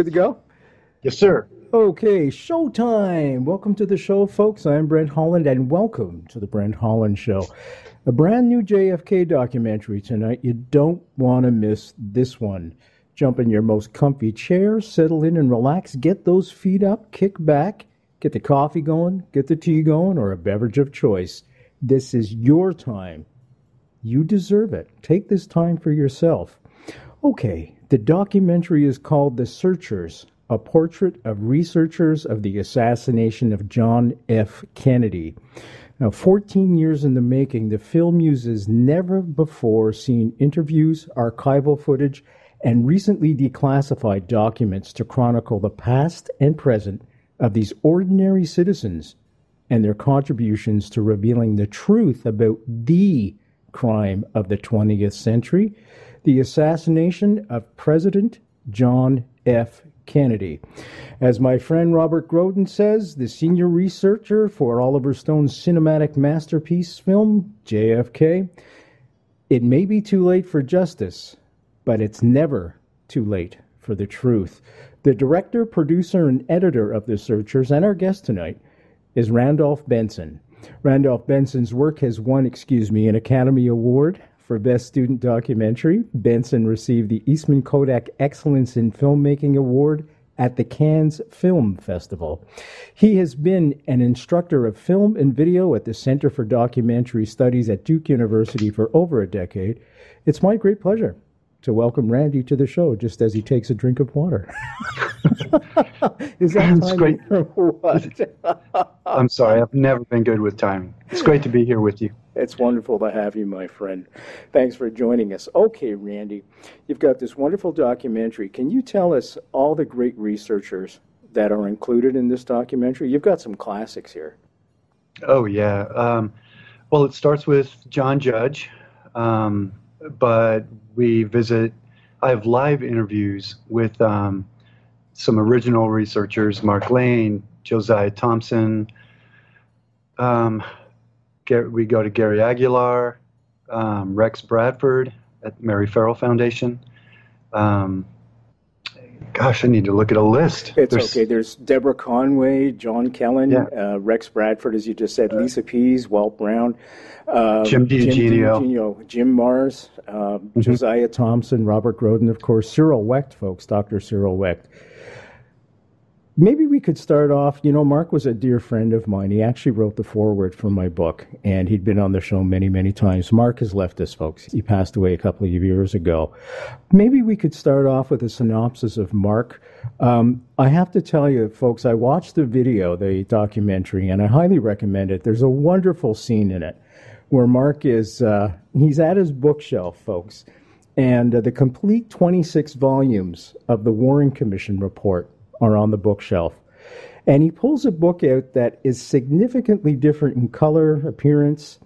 Good to go? Yes, sir. Okay, showtime. Welcome to the show, folks. I'm Brent Holland, and welcome to the Brent Holland Show. A brand new JFK documentary tonight. You don't want to miss this one. Jump in your most comfy chair, settle in and relax, get those feet up, kick back, get the coffee going, get the tea going, or a beverage of choice. This is your time. You deserve it. Take this time for yourself. Okay, the documentary is called The Searchers, a portrait of researchers of the assassination of John F. Kennedy. Now, 14 years in the making, the film uses never-before-seen interviews, archival footage, and recently declassified documents to chronicle the past and present of these ordinary citizens and their contributions to revealing the truth about the crime of the 20th century, the assassination of President John F. Kennedy. As my friend Robert Groden says, the senior researcher for Oliver Stone's cinematic masterpiece film, JFK, it may be too late for justice, but it's never too late for the truth. The director, producer, and editor of The Searchers, and our guest tonight, is Randolph Benson. Randolph Benson's work has won, an Academy Award for Best Student Documentary. Benson received the Eastman Kodak Excellence in Filmmaking Award at the Cannes Film Festival. He has been an instructor of film and video at the Center for Documentary Studies at Duke University for over a decade. It's my great pleasure to welcome Randy to the show just as he takes a drink of water. Is that It's great. Or what? I'm sorry, I've never been good with timing. It's great to be here with you. It's wonderful to have you, my friend. Thanks for joining us. Okay, Randy, you've got this wonderful documentary. Can you tell us all the great researchers that are included in this documentary? You've got some classics here. Oh, yeah. Well, it starts with John Judge, but I have live interviews with some original researchers, Mark Lane, Josiah Thompson. We go to Gary Aguilar, Rex Bradford at Mary Farrell Foundation. Gosh, I need to look at a list. Okay. There's Deborah Conway, John Kellen, Yeah. Rex Bradford, as you just said, Lisa Pease, Walt Brown, Jim DiEugenio, Jim Mars, Josiah Thompson, Robert Groden, of course, Cyril Wecht, folks, Dr. Cyril Wecht. Maybe we could start off, Mark was a dear friend of mine. He actually wrote the foreword for my book, and he'd been on the show many, many times. Mark has left us, folks. He passed away a couple of years ago. Maybe we could start off with a synopsis of Mark. I have to tell you, folks, I watched the video, the documentary, and I highly recommend it. There's a wonderful scene in it where Mark is, he's at his bookshelf, folks, and the complete 26 volumes of the Warren Commission report are on the bookshelf. And he pulls a book out that is significantly different in color, appearance,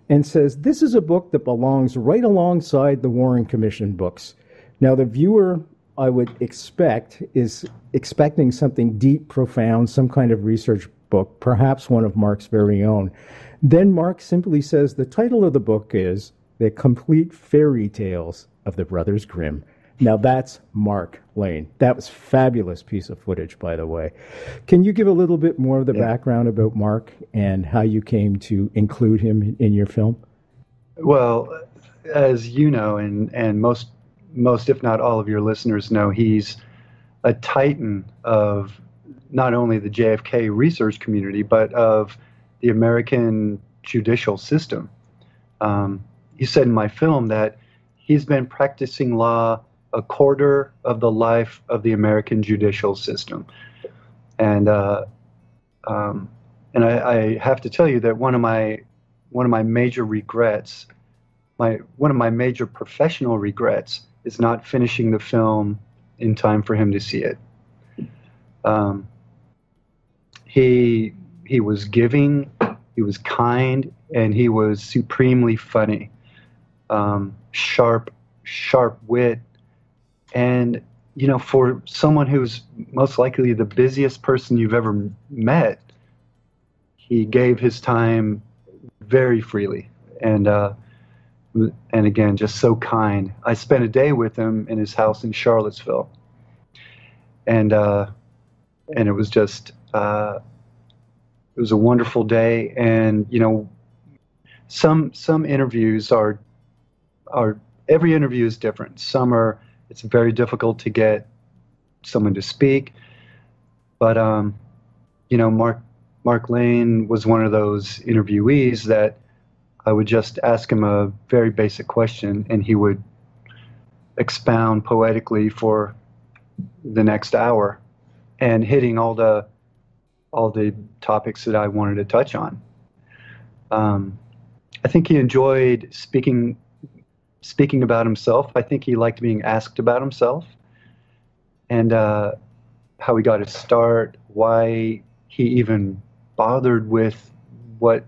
and says, this is a book that belongs right alongside the Warren Commission books. Now, the viewer, I would expect, is expecting something deep, profound, some kind of research book, perhaps one of Mark's very own. Then Mark simply says the title of the book is The Complete Fairy Tales of the Brothers Grimm. Now, that's Mark Lane. That was a fabulous piece of footage, by the way. Can you give a little bit more of the background about Mark and how you came to include him in your film? Well, as you know, and most, if not all of your listeners know, he's a titan of not only the JFK research community, but of the American judicial system. You said in my film that he's been practicing law a quarter of the life of the American judicial system. And I have to tell you that one of my major regrets, one of my major professional regrets, is not finishing the film in time for him to see it. He was giving, he was kind, and he was supremely funny. Sharp wit. And, for someone who's most likely the busiest person you've ever met, he gave his time very freely. And again, just so kind. I spent a day with him in his house in Charlottesville. and it was just it was a wonderful day. And some interviews are every interview is different. Some are, it's very difficult to get someone to speak, but Mark Lane was one of those interviewees that I would just ask him a very basic question, and he would expound poetically for the next hour, and hitting all the topics that I wanted to touch on. I think he enjoyed speaking about himself. I think he liked being asked about himself, and how he got his start, why he even bothered with what,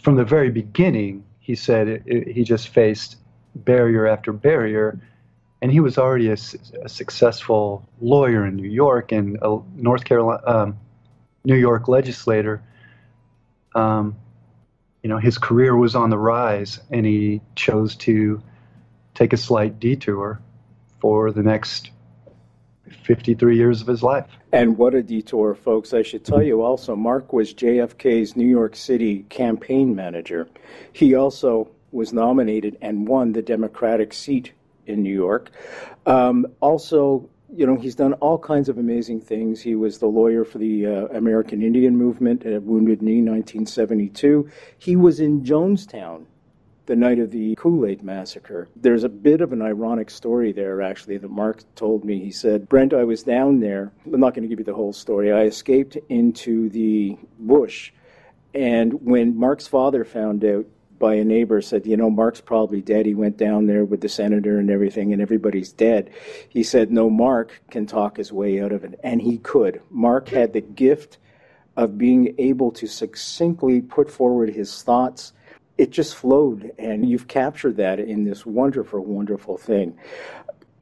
from the very beginning, he said he just faced barrier after barrier, and he was already a successful lawyer in New York and a New York legislator. His career was on the rise, and he chose to take a slight detour for the next 53 years of his life. And what a detour, folks. I should tell you also, Mark was JFK's New York City campaign manager. He also was nominated and won the Democratic seat in New York. Also, he's done all kinds of amazing things. He was the lawyer for the American Indian Movement at Wounded Knee, 1972. He was in Jonestown the night of the Kool-Aid Massacre. There's a bit of an ironic story there, actually, that Mark told me. He said, Brent, I was down there. I'm not going to give you the whole story. I escaped into the bush, and when Mark's father found out, by a neighbor, said, Mark's probably dead. He went down there with the senator and everything, and everybody's dead. He said, no, Mark can talk his way out of it. And he could. Mark had the gift of being able to succinctly put forward his thoughts. It just flowed, and you've captured that in this wonderful, wonderful thing.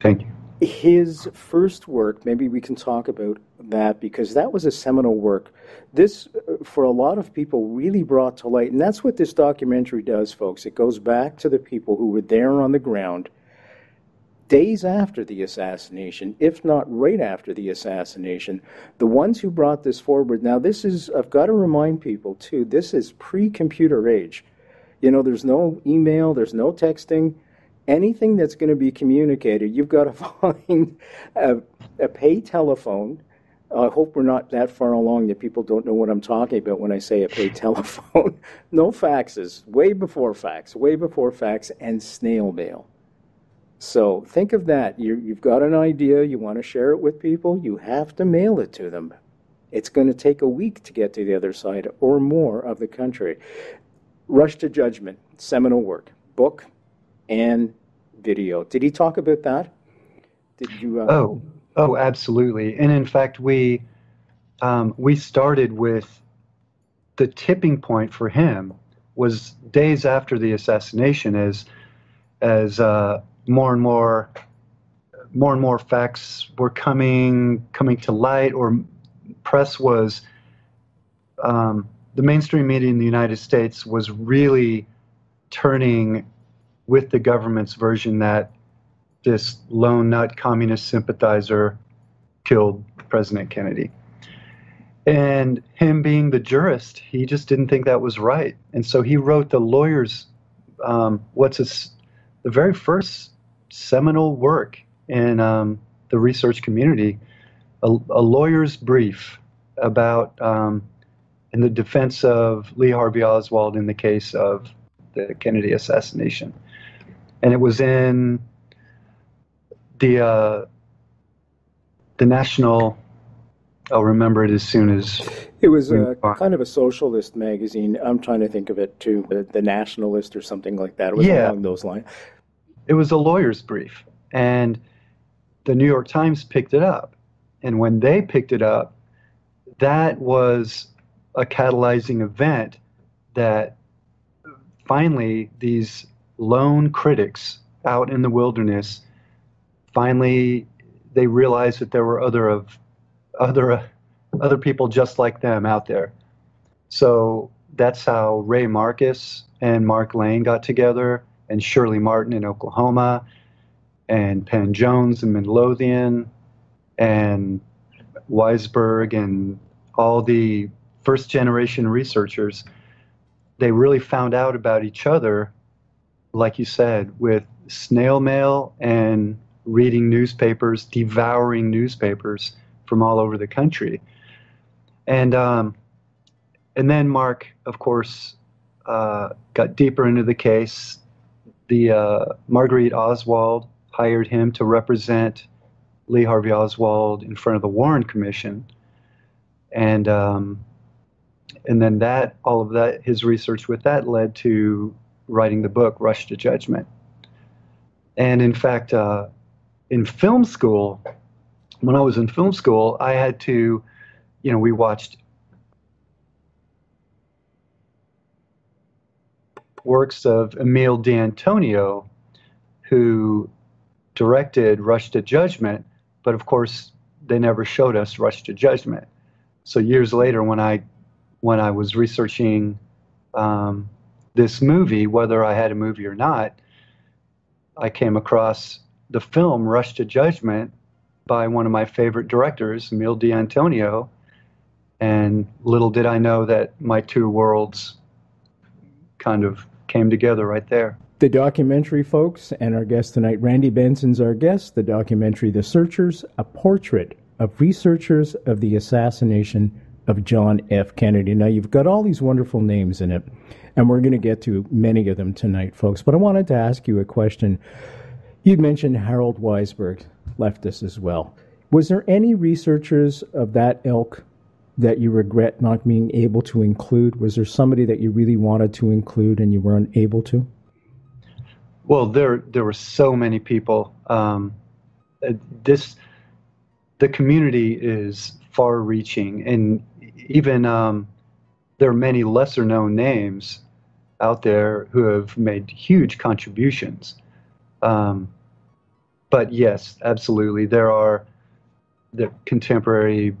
Thank you. His first work, maybe we can talk about that, because that was a seminal work. This, for a lot of people, really brought to light, and that's what this documentary does, folks. It goes back to the people who were there on the ground days after the assassination, if not right after the assassination, the ones who brought this forward. Now, this is, I've got to remind people, too, this is pre-computer age. There's no email, there's no texting. Anything that's going to be communicated, you've got to find a pay telephone. I hope we're not that far along that people don't know what I'm talking about when I say a pay telephone. No faxes, way before fax, and snail mail. So think of that. You've got an idea, you want to share it with people, you have to mail it to them. It's going to take a week to get to the other side or more of the country. Rush to Judgment, seminal work, book and video. Did he talk about that? Did you? Oh, absolutely. And in fact, we started with the tipping point for him was days after the assassination, as more and more facts were coming to light, or press was. The mainstream media in the United States was really turning with the government's version that this lone nut communist sympathizer killed President Kennedy. And him being the jurist, he just didn't think that was right. And so he wrote the lawyer's, the very first seminal work in the research community, a lawyer's brief about, in the defense of Lee Harvey Oswald in the case of the Kennedy assassination. And it was in the national, I'll remember it as soon as... It was kind of a socialist magazine. I'm trying to think of it too, the Nationalist or something like that. It was along those lines. It was a lawyer's brief, and the New York Times picked it up. And when they picked it up, that was a catalyzing event that finally these lone critics out in the wilderness, finally they realized that there were other people just like them out there. So that's how Ray Marcus and Mark Lane got together, and Shirley Martin in Oklahoma, and Penn Jones in Midlothian, and Weisberg and all the first-generation researchers, they really found out about each other, like you said, with snail mail and reading newspapers, devouring newspapers from all over the country. And then Mark, of course, got deeper into the case. The Marguerite Oswald hired him to represent Lee Harvey Oswald in front of the Warren Commission, and then all of that, his research with that led to writing the book Rush to Judgment. And in fact, in film school, when I was in film school, I had to, we watched works of Emile D'Antonio, who directed Rush to Judgment, but of course they never showed us Rush to Judgment. So years later, when I was researching this movie, whether I had a movie or not, I came across the film Rush to Judgment by one of my favorite directors, Emile D'Antonio, and little did I know that my two worlds kind of came together right there. The documentary, folks, and our guest tonight, Randy Benson's our guest. The documentary, The Searchers, a portrait of researchers of the assassination of John F. Kennedy. Now, you've got all these wonderful names in it, and we're going to get to many of them tonight, folks. But I wanted to ask you a question. You mentioned Harold Weisberg left us as well. Was there any researchers of that ilk that you regret not being able to include? Was there somebody that you really wanted to include and you were unable to? Well, there were so many people. The community is far-reaching, and even there are many lesser-known names out there who have made huge contributions. But yes, absolutely, there are the contemporary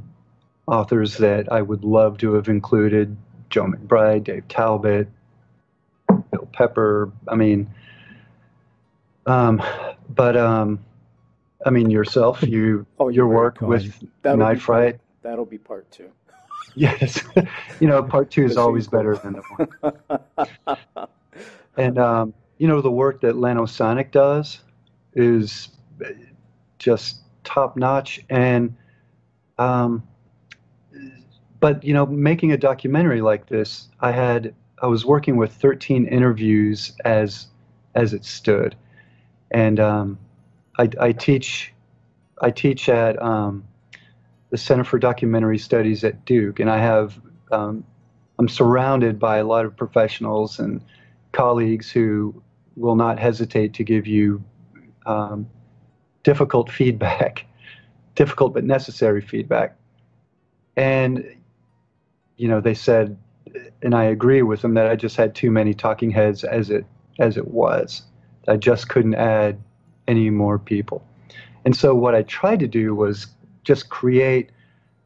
authors that I would love to have included: Joe McBride, Dave Talbot, Bill Pepper. Yourself, your work with Night Fright. That'll be part two. Yes. Part two is always better than the one. And, the work that Lanosonic does is just top notch. And, but making a documentary like this, I was working with 13 interviews as it stood. And I teach at the Center for Documentary Studies at Duke, and I have I'm surrounded by a lot of professionals and colleagues who will not hesitate to give you difficult feedback, difficult but necessary feedback. And they said, and I agree with them, that I just had too many talking heads as it was. I just couldn't add any more people. And so what I tried to do was just create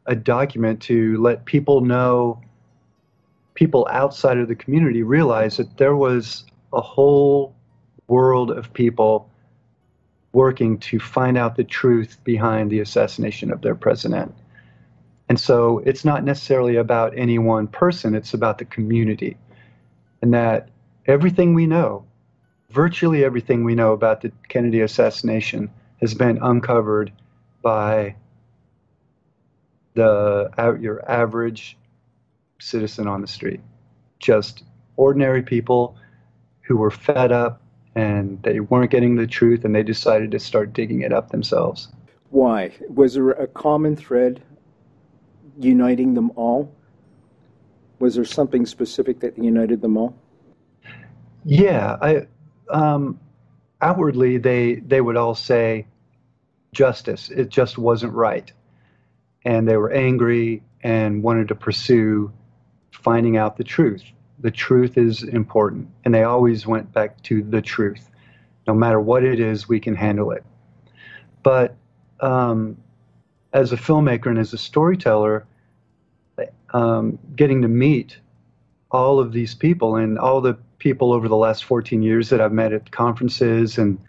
a document to let people know, people outside of the community realize that there was a whole world of people working to find out the truth behind the assassination of their president. And so it's not necessarily about any one person, it's about the community. And that everything we know, virtually everything we know about the Kennedy assassination has been uncovered by your average citizen on the street. Just ordinary people who were fed up and they weren't getting the truth, and they decided to start digging it up themselves. Why? Was there a common thread uniting them all? Was there something specific that united them all? Yeah, outwardly they would all say justice. It just wasn't right. And they were angry and wanted to pursue finding out the truth. The truth is important. And they always went back to the truth. No matter what it is, we can handle it. But as a filmmaker and as a storyteller, getting to meet all of these people and all the people over the last 14 years that I've met at conferences and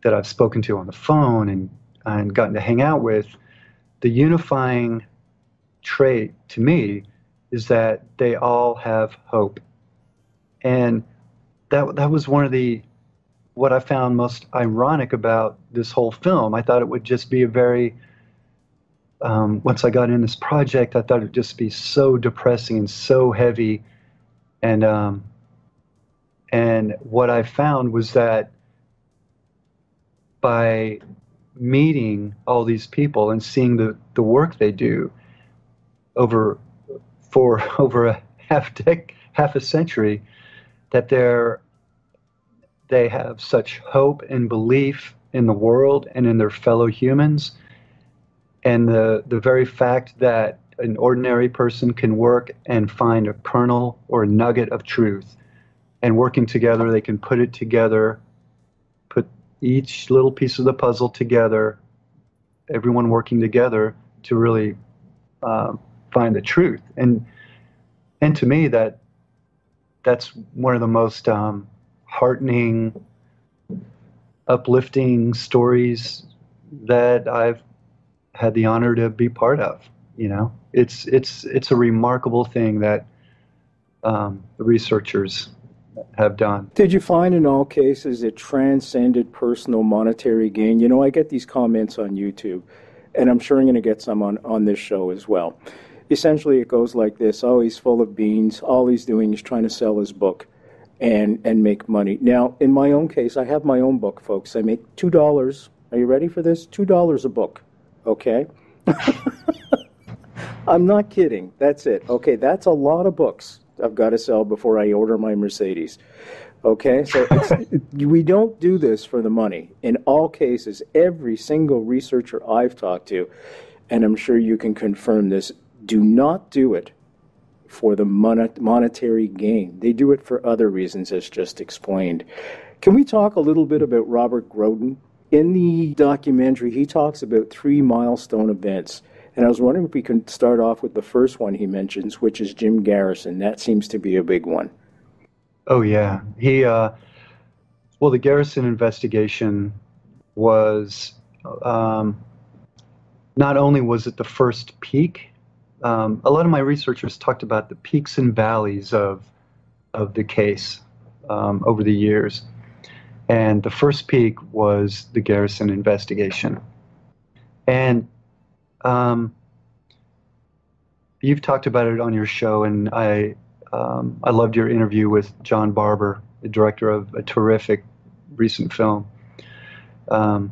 that I've spoken to on the phone and gotten to hang out with, the unifying trait to me is that they all have hope. And that was one of what I found most ironic about this whole film. I thought it would just be a very, once I got in this project, I thought it would just be so depressing and so heavy. And what I found was that by meeting all these people and seeing the work they do for over a half a century, that they have such hope and belief in the world and in their fellow humans. And the very fact that an ordinary person can work and find a kernel or a nugget of truth, and working together, they can put it together, put each little piece of the puzzle together, everyone working together to really find the truth. And to me, that's one of the most heartening, uplifting stories that I've had the honor to be part of. It's a remarkable thing that the researchers have done. Did you find in all cases it transcended personal monetary gain? I get these comments on YouTube, and I'm sure I'm going to get some on this show as well. Essentially, it goes like this: oh, he's full of beans. All he's doing is trying to sell his book and make money. Now, in my own case, I have my own book, folks. I make $2. Are you ready for this? $2 a book, okay? I'm not kidding. That's it. Okay, that's a lot of books I've got to sell before I order my Mercedes. Okay, so we don't do this for the money. In all cases, every single researcher I've talked to, and I'm sure you can confirm this, do not do it for the monetary gain. They do it for other reasons, as just explained. Can we talk a little bit about Robert Groden? In the documentary, he talks about 3 milestone events. And I was wondering if we could start off with the first one he mentions, which is Jim Garrison. That seems to be a big one. Oh, yeah. The Garrison investigation was, not only was it the first peak, a lot of my researchers talked about the peaks and valleys of the case over the years. And the first peak was the Garrison investigation. And you've talked about it on your show, and I loved your interview with John Barber, the director of a terrific recent film, who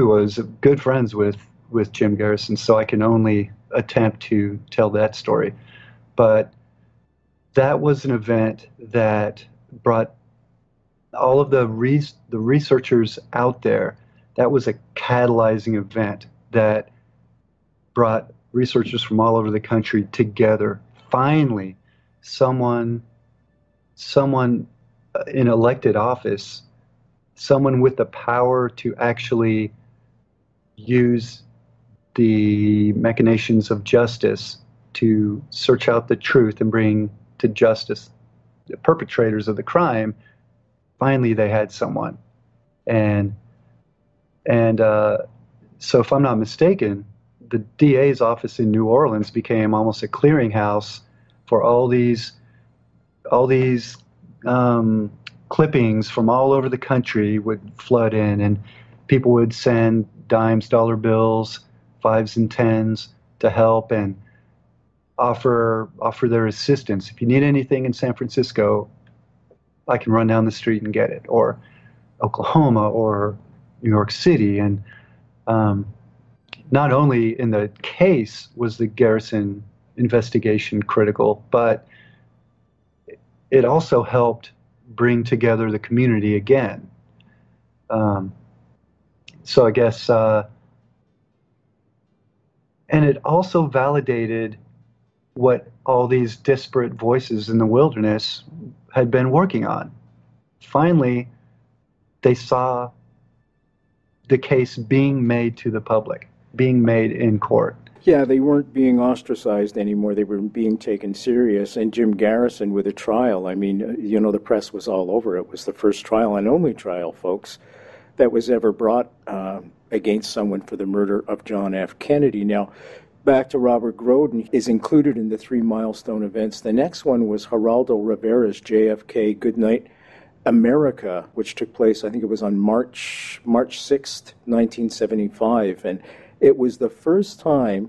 was good friends with Jim Garrison, so I can only attempt to tell that story. But that was an event that brought all of the researchers out there. That was a catalyzing event that brought researchers from all over the country together. Finally, someone in elected office, someone with the power to actually use the machinations of justice to search out the truth and bring to justice the perpetrators of the crime. Finally, they had someone. And so if I'm not mistaken, the DA's office in New Orleans became almost a clearinghouse for all these clippings from all over the country would flood in, and people would send dimes, dollar bills, 5s and 10s to help and offer their assistance. If you need anything in San Francisco, I can run down the street and get it, or Oklahoma or New York City. And not only in the case was the Garrison investigation critical, but it also helped bring together the community again. So I guess, and it also validated what all these disparate voices in the wilderness had been working on. Finally, they saw the case being made to the public, being made in court. Yeah, they weren't being ostracized anymore. They were being taken serious. And Jim Garrison with a trial, I mean, the press was all over it. It was the first trial and only trial, folks, that was ever brought against someone for the murder of John F. Kennedy. Now, back to Robert Groden is included in the 3 milestone events. The next one was Geraldo Rivera's JFK Goodnight America, which took place, I think it was on March 6th, 1975. And it was the first time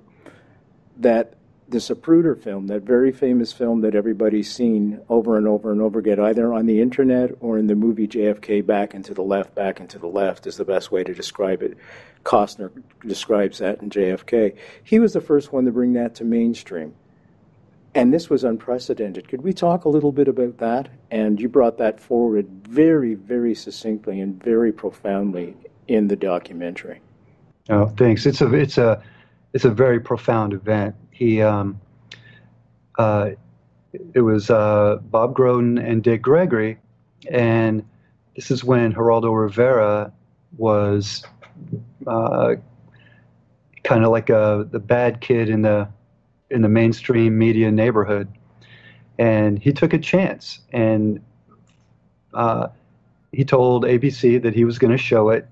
that the Zapruder film, that very famous film that everybody's seen over and over and over again, either on the internet or in the movie JFK, Back and to the Left is the best way to describe it. Costner describes that in JFK. He was the first one to bring that to mainstream. And this was unprecedented. Could we talk a little bit about that? And you brought that forward very, very succinctly and very profoundly in the documentary. Oh, thanks. It's a very profound event. It was Bob Groden and Dick Gregory, and this is when Geraldo Rivera was kind of like the bad kid in the mainstream media neighborhood, and he took a chance, and he told ABC that he was going to show it,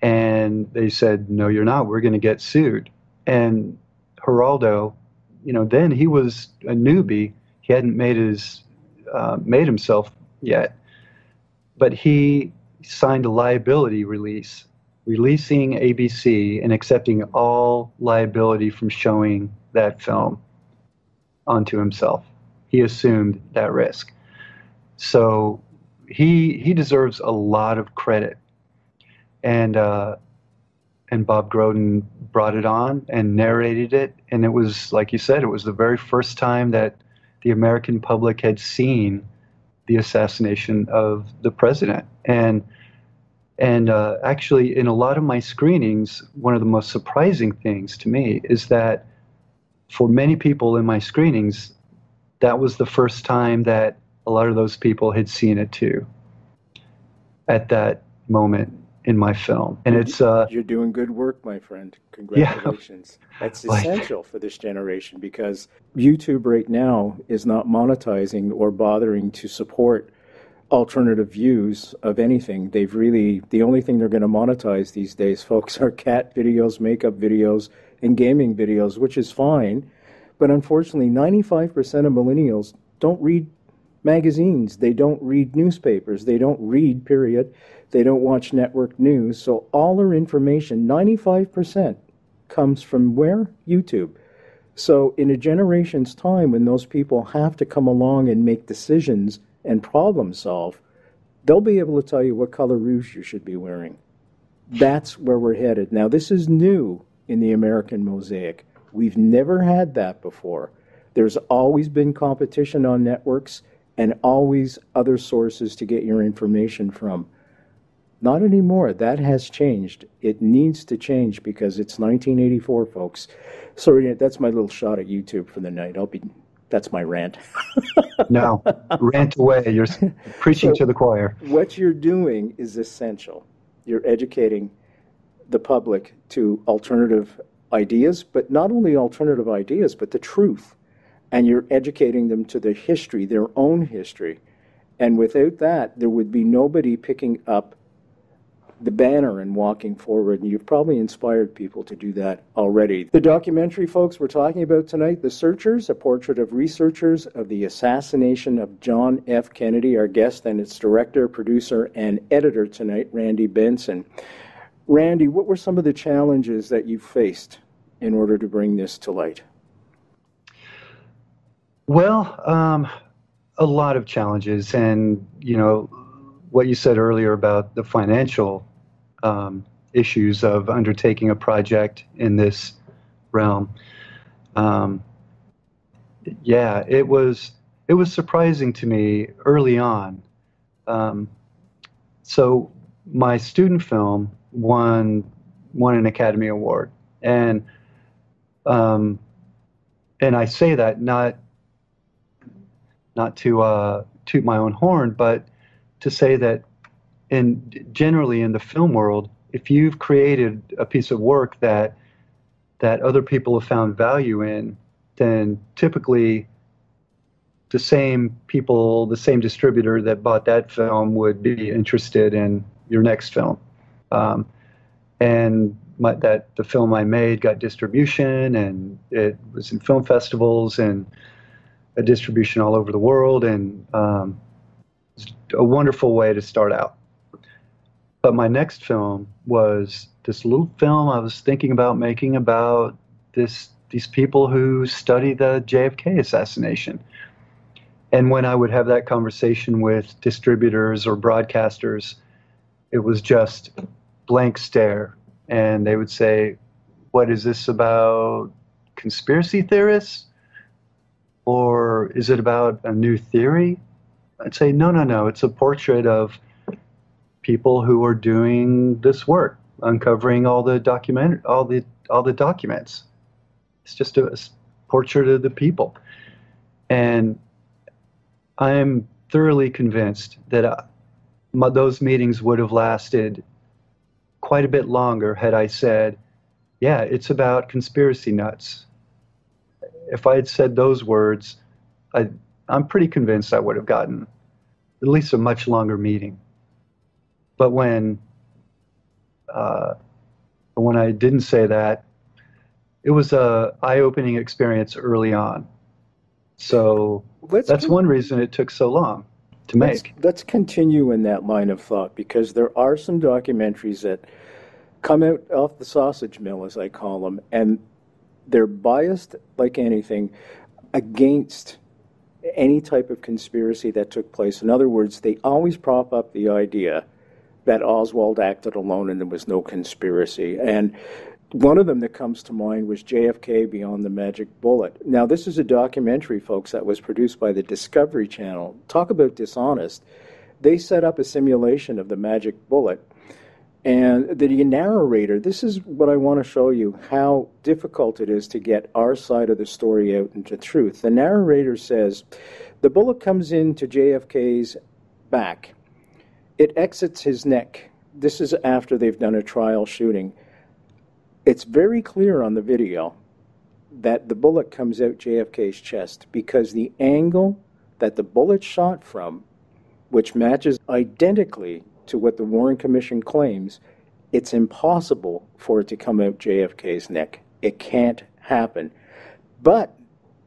and they said, "No, you're not. We're going to get sued." And Geraldo, then he was a newbie. He hadn't made himself yet, but he signed a liability release, releasing ABC and accepting all liability from showing that film onto himself. He assumed that risk. So he deserves a lot of credit. And Bob Groden brought it on and narrated it. And it was, like you said, it was the very first time that the American public had seen the assassination of the president. And actually, in a lot of my screenings, one of the most surprising things to me is that for many people in my screenings, that was the first time that a lot of those people had seen it too, at that moment in my film. And it's you're doing good work, my friend. Congratulations. Yeah. That's essential for this generation, because YouTube right now is not monetizing or bothering to support alternative views of anything. The only thing they're going to monetize these days, folks, are cat videos, makeup videos, and gaming videos, which is fine. But unfortunately, 95% of millennials don't read magazines. They don't read newspapers. They don't read, period. They don't watch network news. So all their information, 95%, comes from where? YouTube. So in a generation's time, when those people have to come along and make decisions and problem solve, they'll be able to tell you what color rouge you should be wearing. That's where we're headed. Now, this is new in the American mosaic. We've never had that before. There's always been competition on networks and always other sources to get your information from. Not anymore. That has changed. It needs to change because it's 1984, folks. Sorry, that's my little shot at YouTube for the night. That's my rant. No, rant away. You're preaching to the choir. What you're doing is essential. You're educating the public to alternative ideas, but not only alternative ideas, but the truth. And you're educating them to the history, their own history. And without that, there would be nobody picking up the banner and walking forward, and you've probably inspired people to do that already. The documentary, folks, we're talking about tonight, The Searchers, a portrait of researchers of the assassination of John F. Kennedy. Our guest and its director, producer, and editor tonight, Randy Benson. Randy, what were some of the challenges that you faced in order to bring this to light? Well, a lot of challenges, and what you said earlier about the financial issues of undertaking a project in this realm. It was surprising to me early on. So my student film won an Academy Award, and I say that not to toot my own horn, but to say that generally in the film world, if you've created a piece of work that other people have found value in, then typically the same people, the same distributor that bought that film would be interested in your next film. And the film I made got distribution, and it was in film festivals and a distribution all over the world, and it's a wonderful way to start out. But my next film was this little film I was thinking about making about these people who study the JFK assassination. And when I would have that conversation with distributors or broadcasters, it was just blank stare. And they would say, what is this about, conspiracy theorists? Or is it about a new theory? I'd say, no, it's a portrait of people who are doing this work, uncovering all the documents. It's just a portrait of the people. And I am thoroughly convinced that those meetings would have lasted quite a bit longer had I said, yeah, it's about conspiracy nuts. If I had said those words, I'm pretty convinced I would have gotten at least a much longer meeting. But when I didn't say that, it was a eye-opening experience early on. So that's one reason it took so long to make. Let's continue in that line of thought, because there are some documentaries that come out off the sausage mill, as I call them, and they're biased, like anything, against any type of conspiracy that took place. In other words, they always prop up the idea that Oswald acted alone and there was no conspiracy. And one of them that comes to mind was JFK Beyond the Magic Bullet. Now, this is a documentary, folks, that was produced by the Discovery Channel. Talk about dishonest. They set up a simulation of the magic bullet. And the narrator, this is what I want to show you, how difficult it is to get our side of the story out into truth. The narrator says, the bullet comes into JFK's back. It exits his neck. This is after they've done a trial shooting. It's very clear on the video that the bullet comes out JFK's chest because the angle that the bullet shot from, which matches identically to what the Warren Commission claims, it's impossible for it to come out JFK's neck. It can't happen. But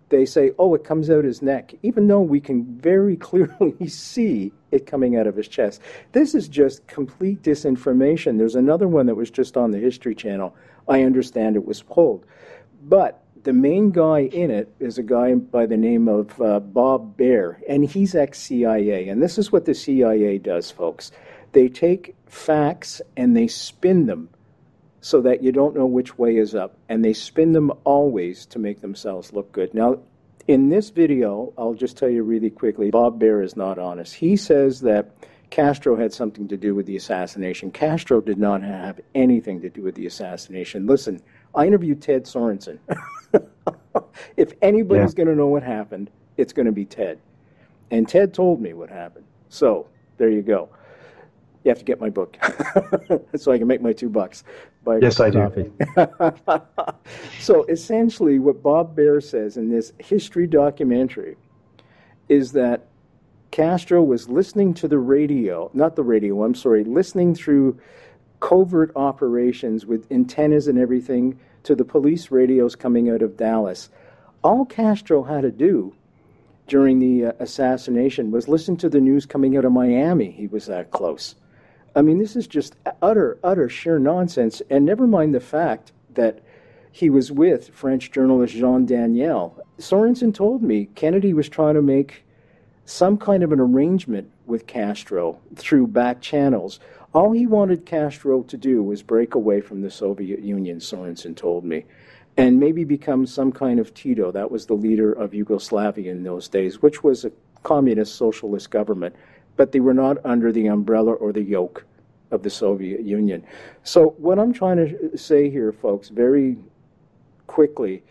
they say, oh, it comes out his neck, even though we can very clearly see it coming out of his chest. This is just complete disinformation. There's another one that was just on the History Channel. I understand it was pulled. But the main guy in it is a guy by the name of Bob Baer, and he's ex-CIA. And this is what the CIA does, folks. They take facts and they spin them so that you don't know which way is up. And they spin them always to make themselves look good. Now, in this video, I'll just tell you really quickly, Bob Baer is not honest. He says that Castro had something to do with the assassination. Castro did not have anything to do with the assassination. Listen, I interviewed Ted Sorensen. If anybody's going to know what happened, it's going to be Ted. And Ted told me what happened. So, there you go. You have to get my book so I can make my $2. Yes, I do. So essentially what Bob Baer says in this history documentary is that Castro was listening to the radio, listening through covert operations with antennas and everything to the police radios coming out of Dallas. All Castro had to do during the assassination was listen to the news coming out of Miami. He was that close. I mean, this is just utter sheer nonsense. And never mind the fact that he was with French journalist Jean Daniel. Sorensen told me Kennedy was trying to make some kind of an arrangement with Castro through back channels. All he wanted Castro to do was break away from the Soviet Union, Sorensen told me, and maybe become some kind of Tito. That was the leader of Yugoslavia in those days, which was a communist socialist government. But they were not under the umbrella or the yoke of the Soviet Union. So what I'm trying to say here, folks, very quickly,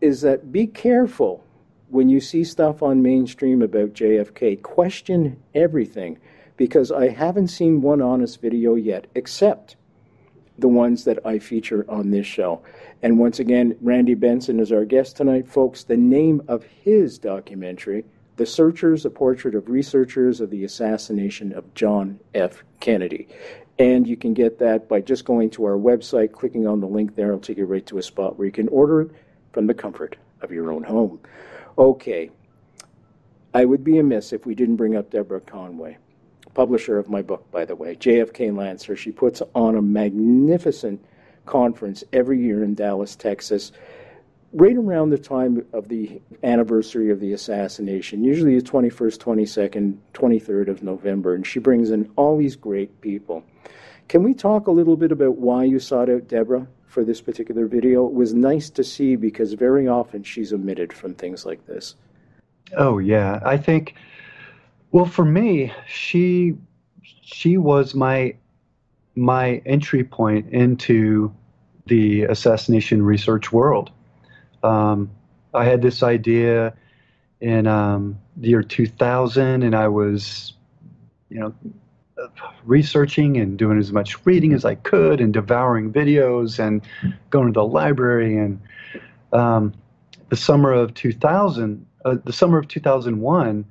is that be careful when you see stuff on mainstream about JFK. Question everything, because I haven't seen one honest video yet, except the ones that I feature on this show. And once again, Randy Benson is our guest tonight, folks. The name of his documentary, The Searchers, a portrait of researchers of the assassination of John F. Kennedy. And you can get that by just going to our website, clicking on the link there. It'll take you right to a spot where you can order it from the comfort of your own home. Okay. I would be amiss if we didn't bring up Deborah Conway, publisher of my book, by the way, JFK Lancer. She puts on a magnificent conference every year in Dallas, Texas, right around the time of the anniversary of the assassination, usually the 21st, 22nd, 23rd of November, and she brings in all these great people. Can we talk a little bit about why you sought out Deborah for this particular video? It was nice to see because very often she's omitted from things like this. Oh, yeah. I think, well, for me, she was my entry point into the assassination research world. I had this idea in the year 2000, and I was, researching and doing as much reading as I could and devouring videos and going to the library. And the summer of 2001,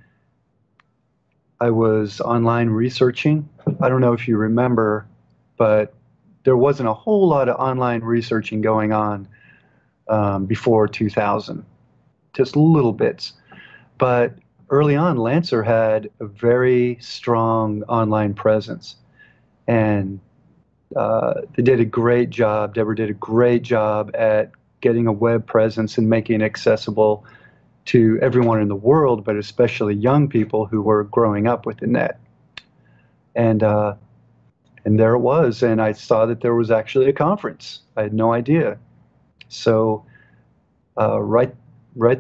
I was online researching. I don't know if you remember, but there wasn't a whole lot of online researching going on before 2000, just little bits. But early on, Lancer had a very strong online presence, and they did a great job. Deborah did a great job at getting a web presence and making it accessible to everyone in the world, but especially young people who were growing up with the net. And there it was, and I saw that there was actually a conference. I had no idea. So right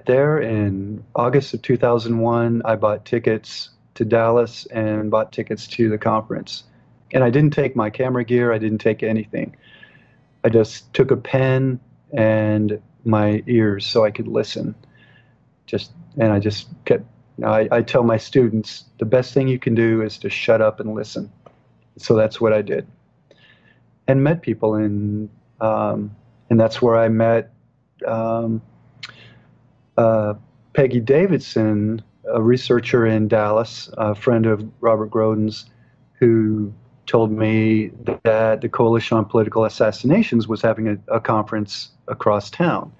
there in August of 2001, I bought tickets to Dallas and bought tickets to the conference. And I didn't take my camera gear. I didn't take anything. I just took a pen and my ears so I could listen. I just kept, I tell my students, the best thing you can do is to shut up and listen. So that's what I did. And met people, and that's where I met Peggy Davidson, a researcher in Dallas, a friend of Robert Groden's, who told me that the Coalition on Political Assassinations was having a conference across town.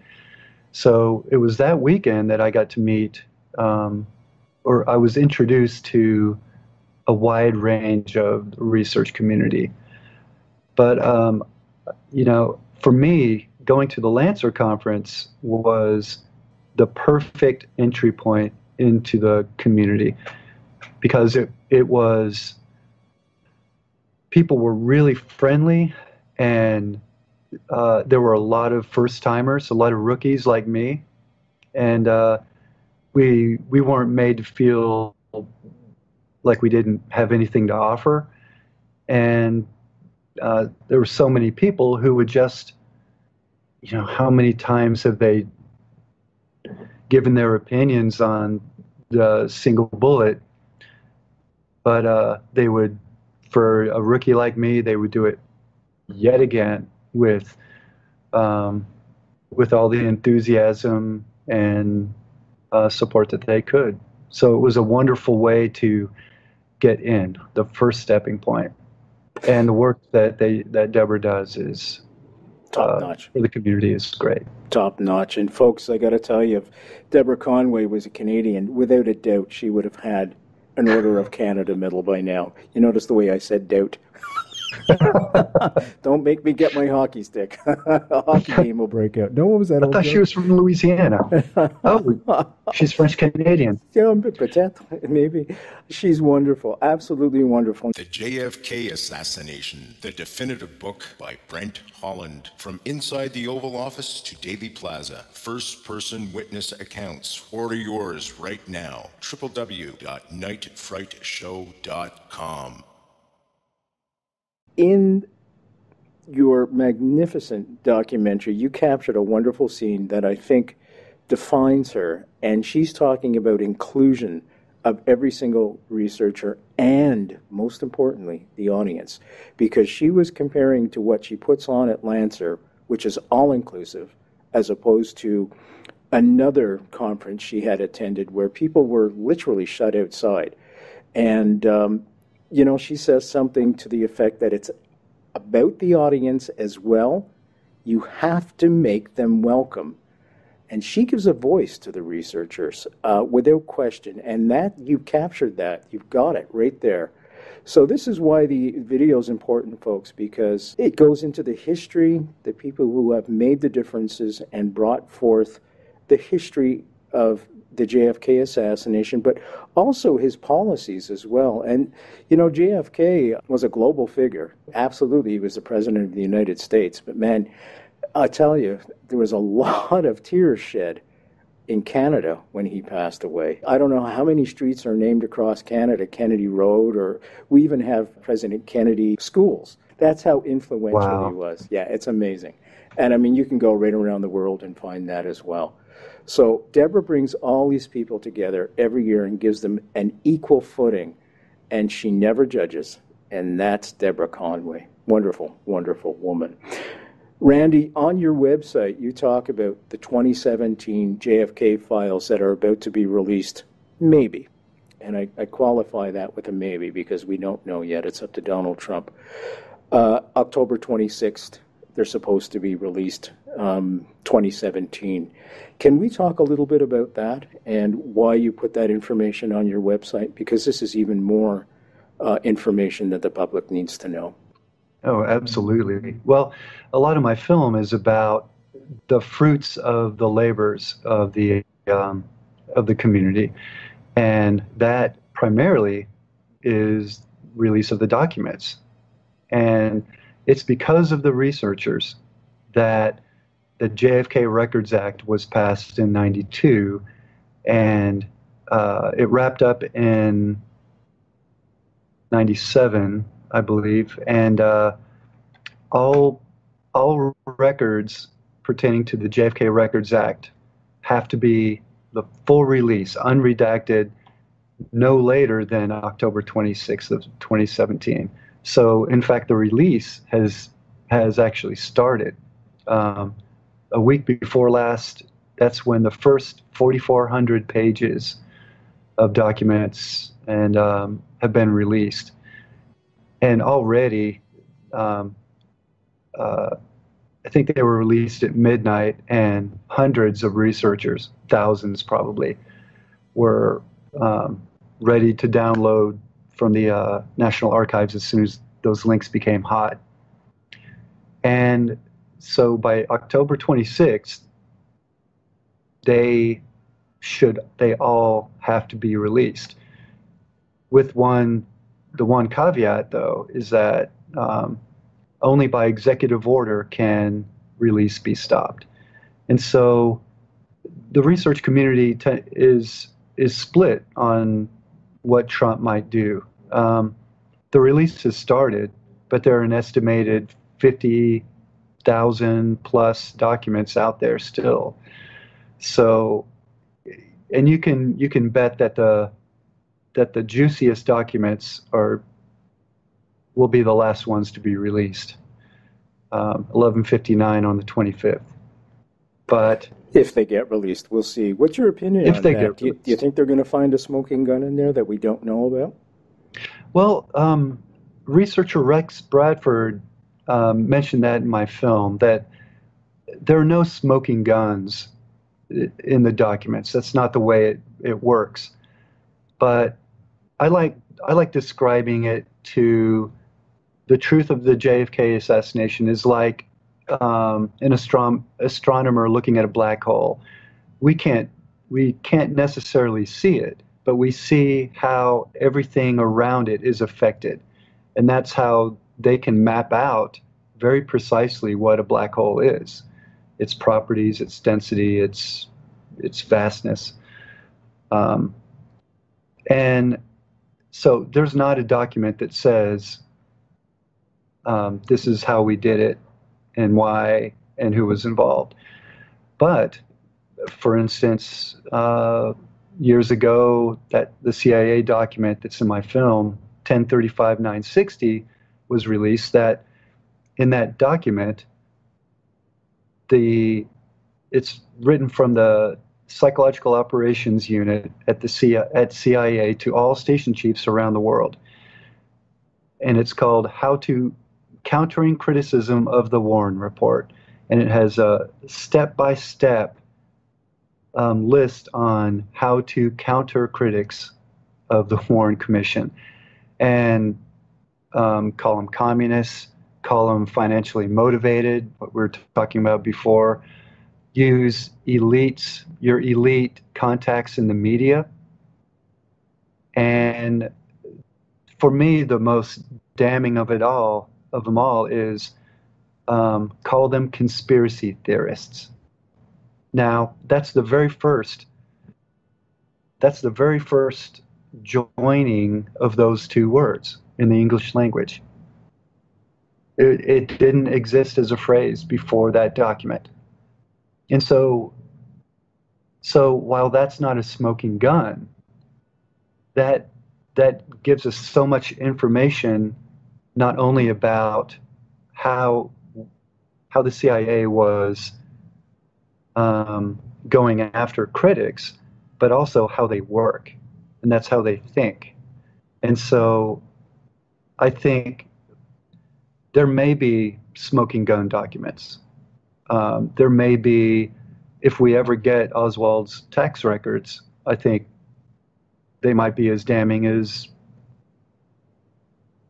So it was that weekend that I got to meet, or I was introduced to a wide range of the research community. But, for me, going to the Lancer conference was the perfect entry point into the community, because it was, people were really friendly, and there were a lot of first-timers, a lot of rookies like me, and we weren't made to feel like we didn't have anything to offer. And there were so many people who would just, how many times have they given their opinions on the single bullet? But they would, for a rookie like me, they would do it yet again with all the enthusiasm and support that they could. So it was a wonderful way to get in, the first stepping point. And the work that Deborah does is top notch for the community is great. Top notch. And folks, I got to tell you, if Deborah Conway was a Canadian, without a doubt, she would have had an Order of Canada medal by now. You notice the way I said doubt? Don't make me get my hockey stick. A hockey game will break out. No, what was that? I thought she was from Louisiana. Oh, she's French Canadian. Yeah, peut-être, maybe. She's wonderful, absolutely wonderful. The JFK Assassination, the definitive book by Brent, Holland. From inside the Oval Office to Dealey Plaza, first-person witness accounts. Order yours right now. www.nightfrightshow.com. In your magnificent documentary, you captured a wonderful scene that I think defines her, and she's talking about inclusion of every single researcher and, most importantly, the audience, because she was comparing to what she puts on at Lancer, which is all-inclusive, as opposed to another conference she had attended where people were literally shut outside. And She says something to the effect that it's about the audience as well. You have to make them welcome. And she gives a voice to the researchers without question. And that, you've captured that. You've got it right there. So this is why the video is important, folks, because it goes into the history, the people who have made the differences and brought forth the history of the JFK assassination, but also his policies as well. And, JFK was a global figure. Absolutely, he was the president of the United States. But, man, I tell you, there was a lot of tears shed in Canada when he passed away. I don't know how many streets are named across Canada, Kennedy Road, or we even have President Kennedy schools. That's how influential he was. Yeah, it's amazing. And I mean, you can go right around the world and find that as well. So Deborah brings all these people together every year and gives them an equal footing, and she never judges. And that's Deborah Conway. Wonderful, wonderful woman. Randy, on your website, you talk about the 2017 JFK files that are about to be released, maybe. And I qualify that with a maybe because we don't know yet. It's up to Donald Trump. October 26th, they're supposed to be released, 2017. Can we talk a little bit about that and why you put that information on your website? Because this is even more information that the public needs to know. Oh, absolutely. Well, a lot of my film is about the fruits of the labors of the community, and that primarily is release of the documents. And it's because of the researchers that the JFK Records Act was passed in '92, and it wrapped up in '97. I believe, and all records pertaining to the JFK Records Act have to be the full release, unredacted, no later than October 26th of 2017. So, in fact, the release has actually started. A week before last, that's when the first 4,400 pages of documents and have been released. And already, I think they were released at midnight, and hundreds of researchers, thousands probably, were ready to download from the National Archives as soon as those links became hot. And so by October 26th, they all have to be released. With the one caveat, though, is that only by executive order can release be stopped. And so the research community is split on what Trump might do. The release has started, but there are an estimated 50,000 plus documents out there still. So, and you can bet that the juiciest documents will be the last ones to be released, 11:59 on the 25th. But if they get released, we'll see. What's your opinion on that? Do you think they're going to find a smoking gun in there that we don't know about? Well, researcher Rex Bradford mentioned that in my film, that there are no smoking guns in the documents. That's not the way it works. But I like describing it to the truth of the JFK assassination is like an astronomer looking at a black hole. We can't necessarily see it, but we see how everything around it is affected, and that's how they can map out very precisely what a black hole is, its properties, its density, its vastness. And so there's not a document that says this is how we did it and why and who was involved. But, for instance, years ago, that the CIA document that's in my film, 1035-960, was released. That in that document, it's written from the Psychological Operations Unit at CIA to all station chiefs around the world. and it's called How to Countering Criticism of the Warren Report. And it has a step-by-step list on how to counter critics of the Warren Commission, and call them communists, call them financially motivated, what we were talking about before, use your elite contacts in the media. And for me, the most damning of them all is call them conspiracy theorists. Now, that's the very first joining of those two words in the English language. It didn't exist as a phrase before that document. And so while that's not a smoking gun, that gives us so much information, not only about how the CIA was going after critics, but also how they work, and that's how they think. And so I think there may be smoking gun documents. There may be, if we ever get Oswald's tax records, I think they might be as damning as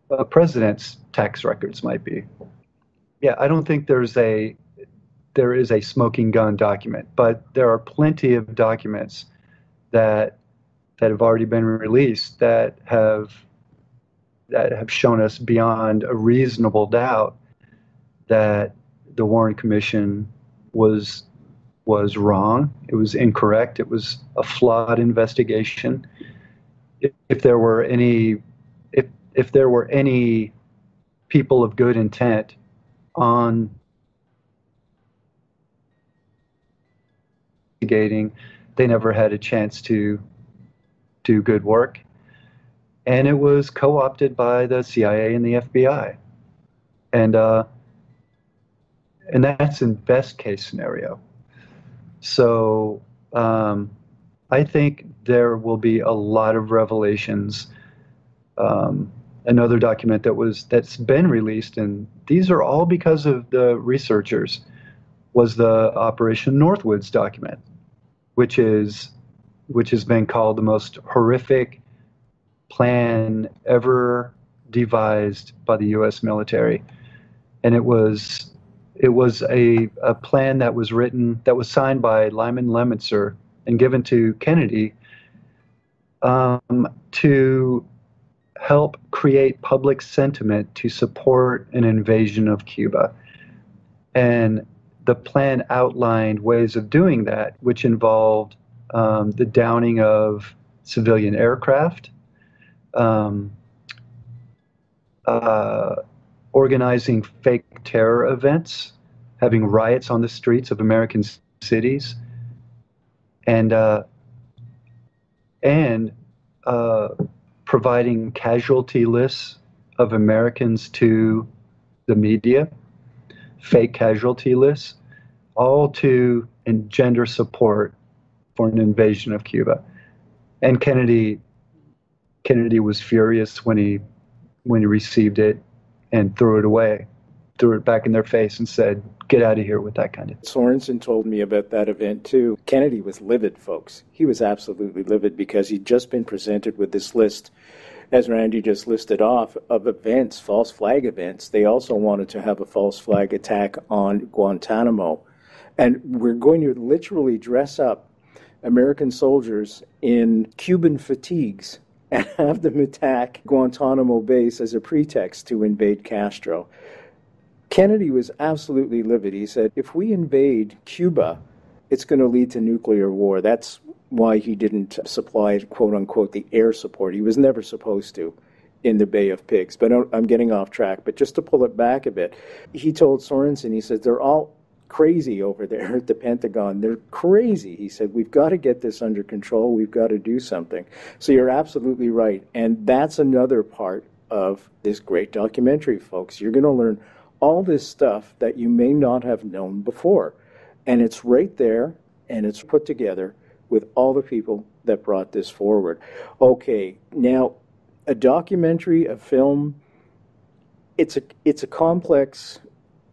a president's tax records might be. Yeah, I don't think there is a smoking gun document, but there are plenty of documents that have already been released that have shown us beyond a reasonable doubt that the Warren Commission was wrong. It was incorrect. It was a flawed investigation. If there were any people of good intent on investigating, they never had a chance to do good work. And it was co-opted by the CIA and the FBI. And that's in best case scenario. So I think there will be a lot of revelations. Another document that's been released, and these are all because of the researchers, was the Operation Northwoods document, which has been called the most horrific plan ever devised by the U.S. military. And it was a plan that was signed by Lyman Lemitzer and given to Kennedy to help create public sentiment to support an invasion of Cuba. And the plan outlined ways of doing that, which involved the downing of civilian aircraft, organizing fake terror events, having riots on the streets of American cities, and providing casualty lists of Americans to the media, fake casualty lists, all to engender support for an invasion of Cuba. And Kennedy was furious when he received it and threw it back in their face and said, "Get out of here with that kind of." Sorensen told me about that event too. Kennedy was livid, folks. He was absolutely livid because he'd just been presented with this list, as Randy just listed off, of events, false flag events. They also wanted to have a false flag attack on Guantanamo. And we're going to literally dress up American soldiers in Cuban fatigues and have them attack Guantanamo base as a pretext to invade Castro. Kennedy was absolutely livid. He said, if we invade Cuba, it's going to lead to nuclear war. That's why he didn't supply, quote unquote, the air support. He was never supposed to in the Bay of Pigs. But I'm getting off track. But just to pull it back a bit, he told Sorensen, he said, they're all crazy over there at the Pentagon. They're crazy. He said, we've got to get this under control. We've got to do something. So you're absolutely right. And that's another part of this great documentary, folks. You're going to learn all this stuff that you may not have known before. And it's right there, and it's put together with all the people that brought this forward. Okay, now, a documentary, a film, it's a complex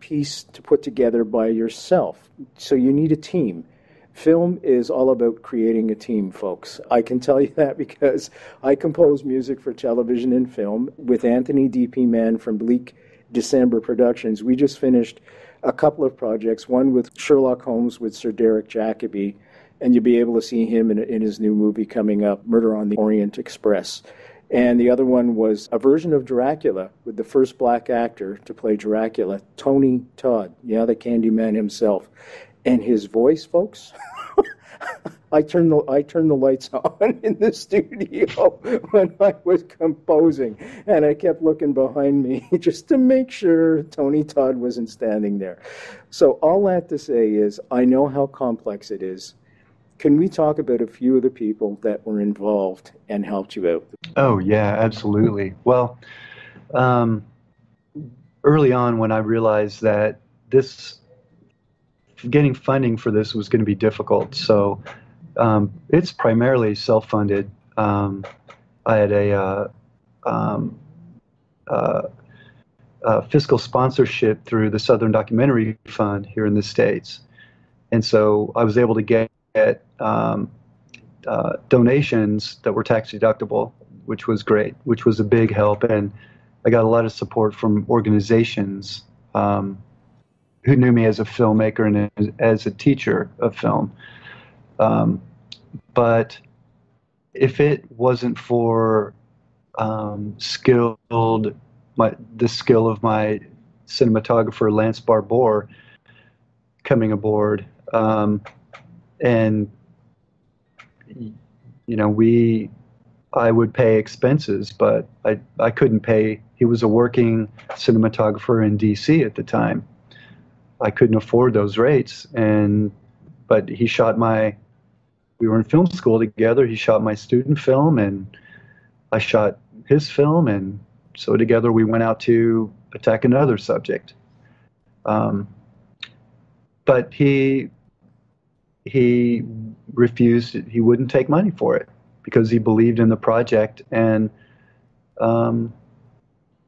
piece to put together by yourself. So you need a team. Film is all about creating a team, folks. I can tell you that because I compose music for television and film with Anthony D.P. Mann from Bleak December Productions. We just finished a couple of projects, one with Sherlock Holmes with Sir Derek Jacobi, and you'll be able to see him in his new movie coming up, Murder on the Orient Express. And the other one was a version of Dracula with the first black actor to play Dracula, Tony Todd, the Candyman himself. And his voice, folks, I turned the lights on in the studio when I was composing, and I kept looking behind me just to make sure Tony Todd wasn't standing there. So all that to say is, I know how complex it is. Can we talk about a few of the people that were involved and helped you out? Oh, yeah, absolutely. Well, early on when I realized that getting funding for this was going to be difficult, so it's primarily self-funded. I had a fiscal sponsorship through the Southern Documentary Fund here in the States, and so I was able to get donations that were tax deductible, which was great, which was a big help, and I got a lot of support from organizations who knew me as a filmmaker and as a teacher of film. But if it wasn't for the skill of my cinematographer Lance Barbour coming aboard, and I would pay expenses, but I couldn't pay. He was a working cinematographer in DC at the time. I couldn't afford those rates, but he shot we were in film school together. He shot my student film, and I shot his film, and so together we went out to attack another subject. But he refused. He wouldn't take money for it because he believed in the project, and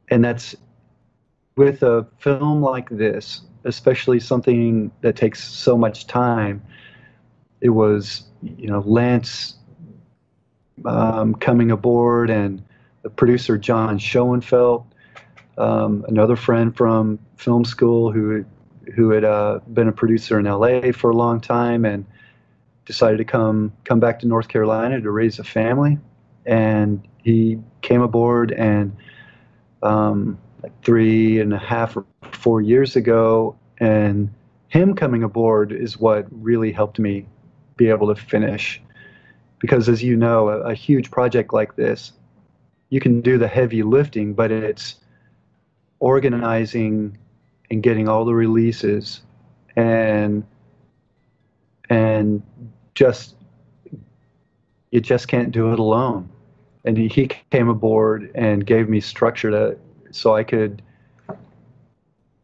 that's with a film like this, especially something that takes so much time. It was, Lance coming aboard, and the producer John Schoenfeld, another friend from film school who had been a producer in LA for a long time and decided to come back to North Carolina to raise a family. And he came aboard, and like 3.5 or 4 years ago, and him coming aboard is what really helped me be able to finish. Because as you know, a huge project like this, you can do the heavy lifting, but it's organizing and getting all the releases and you just can't do it alone. And he came aboard and gave me structure so I could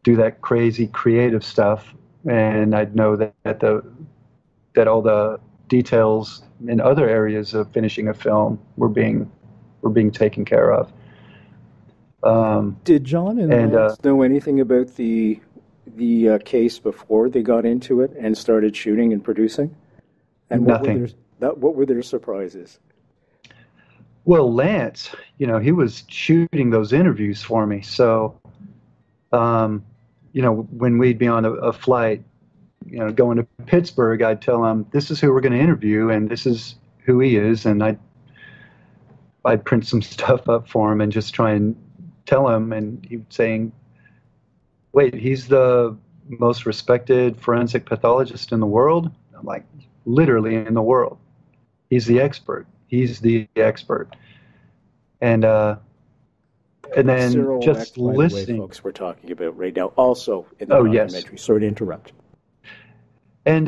do that crazy creative stuff, and I'd know that all the details in other areas of finishing a film were being taken care of. Did John and Lance know anything about the case before they got into it and started shooting and producing? And nothing. What were their surprises? Well, Lance, he was shooting those interviews for me. So, when we'd be on a flight, going to Pittsburgh, I'd tell him, this is who we're going to interview, and this is who he is. And I'd print some stuff up for him and just try and tell him. And he'd saying, wait, he's the most respected forensic pathologist in the world? I'm like, literally in the world. He's the expert. He's the expert. And then Cyril just Wecht, by listening. the way, folks, we're talking about right now, also in the documentary. Yes. Sorry to interrupt. And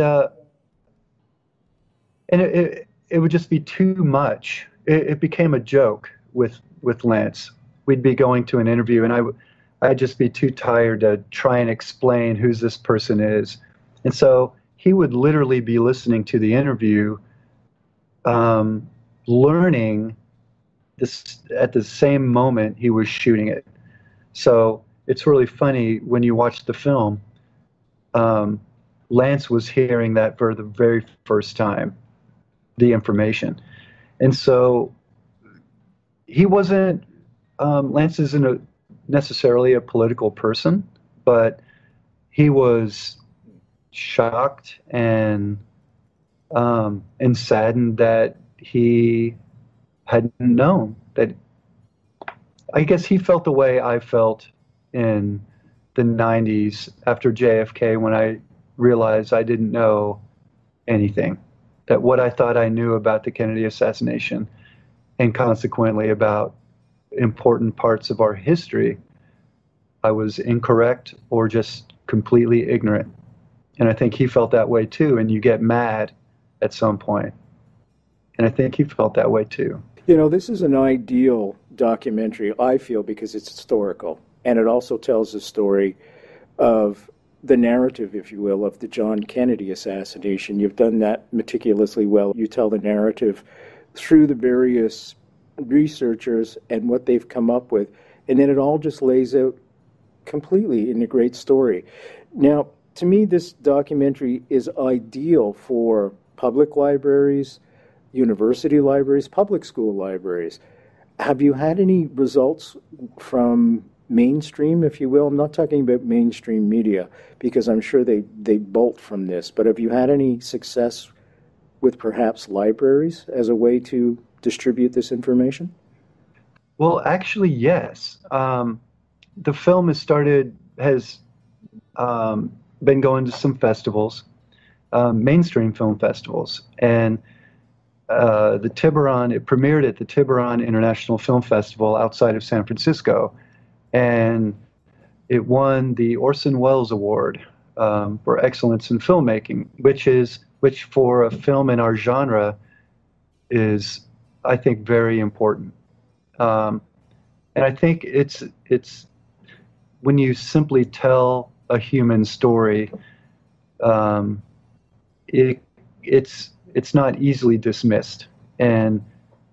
it would just be too much. It became a joke with Lance. We'd be going to an interview, and I'd just be too tired to try and explain who this person is. And so he would literally be listening to the interview, learning this at the same moment he was shooting it. So it's really funny when you watch the film. Lance was hearing that for the very first time, the information. And so he wasn't, Lance isn't necessarily a political person, but he was shocked and saddened that he hadn't known that. I guess he felt the way I felt in the 90s after JFK, when I realized I didn't know anything, that what I thought I knew about the Kennedy assassination, and consequently about important parts of our history, I was incorrect or just completely ignorant. And I think he felt that way too, and you get mad at some point. And I think he felt that way too. You know, this is an ideal documentary, I feel, because it's historical, and it also tells the story of the narrative, if you will, of the John Kennedy assassination. You've done that meticulously well. You tell the narrative through the various researchers and what they've come up with, and then it all just lays out completely in a great story. Now, to me, this documentary is ideal for public libraries, university libraries, public school libraries. Have you had any results from mainstream, if you will? I'm not talking about mainstream media, because I'm sure they bolt from this, but have you had any success with perhaps libraries as a way to distribute this information? Well, actually, yes. The film has been going to some festivals, mainstream film festivals, and the Tiburon, it premiered at the Tiburon International Film Festival outside of San Francisco, and it won the Orson Welles Award for excellence in filmmaking, which for a film in our genre is, I think, very important. And I think it's when you simply tell a human story, it's not easily dismissed, and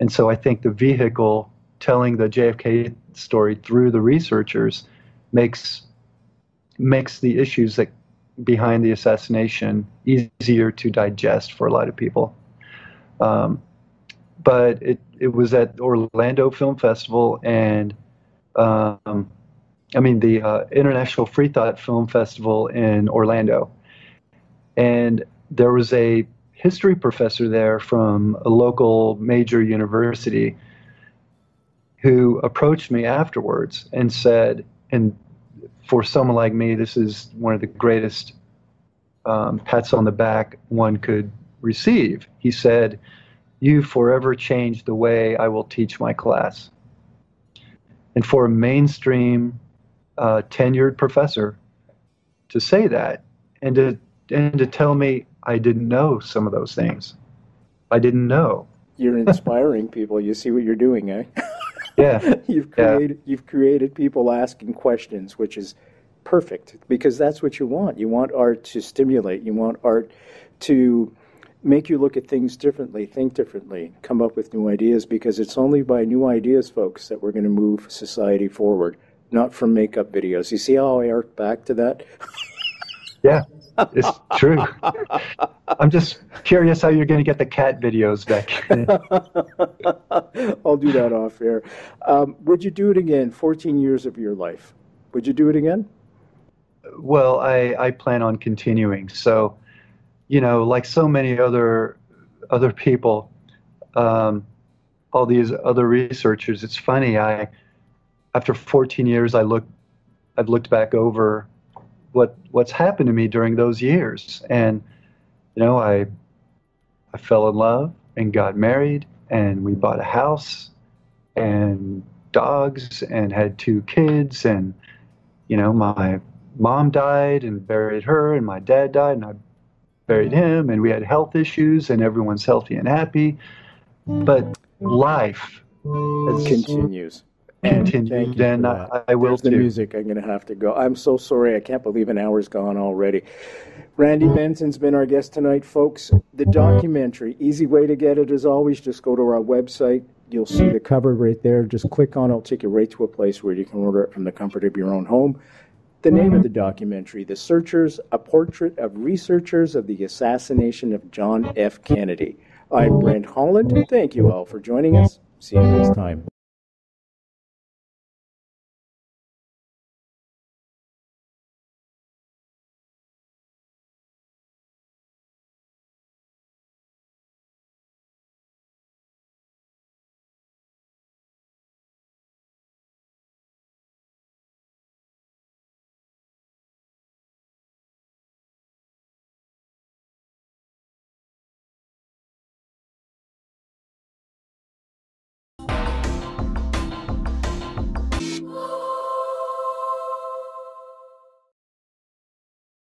so I think the vehicle telling the JFK story through the researchers makes the issues that behind the assassination easier to digest for a lot of people. But it was at Orlando Film Festival, and the International Free Thought Film Festival in Orlando, and there was a history professor there from a local major university who approached me afterwards and said, and for someone like me, this is one of the greatest pats on the back one could receive. He said, "You forever changed the way I will teach my class." And for a mainstream tenured professor to say that, and to tell me I didn't know some of those things. I didn't know. You're inspiring people. You see what you're doing, eh? Yeah. You've created people asking questions, which is perfect, because that's what you want. You want art to stimulate. You want art to make you look at things differently, think differently, come up with new ideas, because it's only by new ideas, folks, that we're going to move society forward, not from makeup videos. You see how I arc back to that? Yeah. It's true. I'm just curious how you're going to get the cat videos back. I'll do that off air. Would you do it again? 14 years of your life. Would you do it again? Well, I plan on continuing. So, like so many other people, all these other researchers, it's funny. After 14 years, I've looked back over what's happened to me during those years, and I fell in love and got married, and we bought a house and dogs and had 2 kids, and my mom died and buried her, and my dad died and I buried him, and we had health issues, and everyone's healthy and happy, but life continues. Continued, and I will There's the music. I'm going to have to go. I'm so sorry. I can't believe an hour's gone already. Randy Benson's been our guest tonight, folks. The documentary, easy way to get it as always, just go to our website, You'll see the cover right there. Just click on it. It'll take you right to a place where you can order it from the comfort of your own home. The name of the documentary, The Searchers, a portrait of researchers of the assassination of John F. Kennedy. I'm Brent Holland. Thank you all for joining us. See you next time.